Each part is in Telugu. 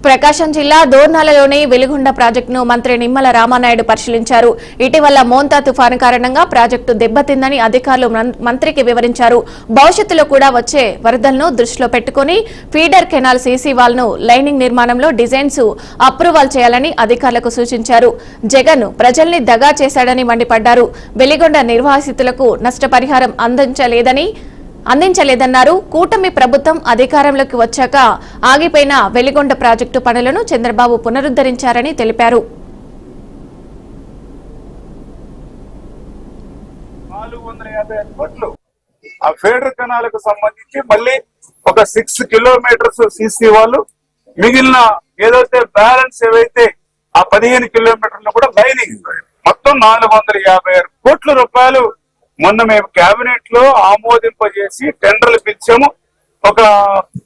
ప్రకాశం జిల్లా దోర్నాలలోని వెలిగొండ ప్రాజెక్టును మంత్రి నిమ్మల రామానాయుడు పరిశీలించారు. ఇటీవల మోంతా తుఫాను కారణంగా ప్రాజెక్టు దెబ్బతిందని అధికారులు మంత్రికి వివరించారు. భవిష్యత్తులో కూడా వచ్చే వరదలను దృష్టిలో పెట్టుకుని ఫీడర్ కెనాల్ సీసీ వాల్ ను లైనింగ్ నిర్మాణంలో డిజైన్స్ అప్రూవల్ చేయాలని అధికారులకు సూచించారు. జగన్ ప్రజల్ని దగా చేశాడని మండిపడ్డారు. వెలిగొండ నిర్వాసితులకు నష్టపరిహారం అందించలేదన్నారు. కూటమి ప్రభుత్వం అధికారంలోకి వచ్చాక ఆగిపోయిన వెలిగొండ ప్రాజెక్టు పనులను చంద్రబాబు పునరుద్ధరించారని తెలిపారు. 450 కోట్లు ఆ ఫీడర్ కెనాల్కు సంబంధించి మళ్ళీ ఒక 6 కిలోమీటర్స్ సీసీ వాళ్ళు, మిగిలిన ఏదైతే బ్యాలెన్స్ ఏవైతే ఆ 15 కిలోమీటర్లు కూడా లైనింగ్, మొత్తం 450 కోట్ల రూపాయలు మొన్న మేము కేబినెట్ లో ఆమోదింపజేసి టెండర్లు పిలిచాము. ఒక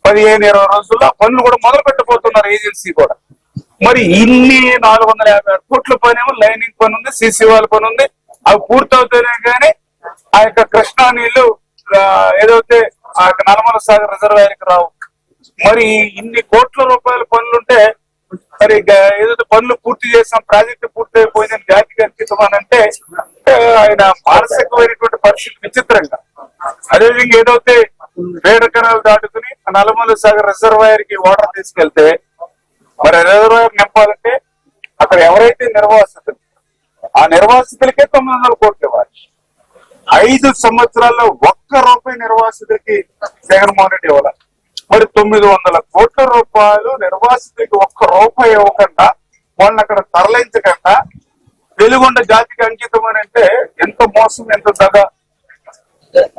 15-20 రోజుల్లో పనులు కూడా మొదలు పెట్టబోతున్నారు ఏజెన్సీ కూడా. మరి ఇన్ని 450 కోట్ల పని ఏమో లైనింగ్ పని ఉంది, సీసీ వాళ్ళ పని ఉంది. అవి పూర్తవుతేనే కానీ ఆ యొక్క కృష్ణా నీళ్లు ఏదైతే ఆ నల్లమల సాగర్ రిజర్వాయర్కి రావు. మరి ఇన్ని కోట్ల రూపాయల పనులుంటే మరి ఏదైతే పనులు పూర్తి చేసాం, ప్రాజెక్టు పూర్తి అయిపోయిందని జాతికి అంకితమనంటే ఆయన మానసికమైనటువంటి పరిస్థితి విచిత్రంగా. అదేవిధంగా ఏదైతే ఫీడర్ కెనాల్ దాటుకుని నల్లమల సాగర్ రిజర్వాయర్ కి వాటర్ తీసుకెళ్తే మరి రిజర్వాయర్ నింపాలంటే అక్కడ ఎవరైతే నిర్వాసితులు, ఆ నిర్వాసితులకే 900 కోట్లు ఇవ్వాలి. 5 సంవత్సరాల్లో ఒక్క రూపాయి నిర్వాసితులకి జగన్మోహన్ రెడ్డి ఇవ్వాలి. మరి 900 కోట్ల రూపాయలు నిర్వాసితులకి ఒక్క రూపాయి ఇవ్వకుండా, వాళ్ళని అక్కడ తరలించకుండా వెలిగొండ జాతికి అంకితం అని అంటే ఎంత మోసం, ఎంత దగ.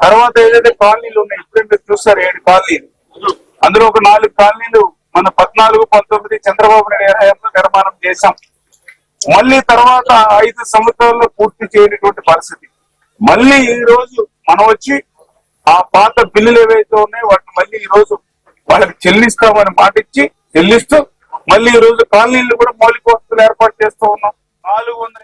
తర్వాత ఏదైతే కాలనీలు ఉన్నాయి, ఇప్పుడు మీరు చూస్తారు 7 కాలనీలు, అందులో ఒక 4 కాలనీలు మన 14-19 చంద్రబాబు నాయుడు హయాంలో నిర్మాణం చేశాం. మళ్ళీ తర్వాత 5 సంవత్సరాల్లో పూర్తి చేయనటువంటి పరిస్థితి. మళ్ళీ ఈ రోజు మనం వచ్చి ఆ పాత బిల్లులు ఏవైతే ఉన్నాయో వాటిని మళ్ళీ ఈ రోజు వాళ్ళకి చెల్లిస్తామని మాట ఇచ్చి చెల్లిస్తూ మళ్ళీ ఈ రోజు కాలనీలు కూడా మౌలిక వసతులు ఏర్పాటు చేస్తూ ఉన్నాం. 400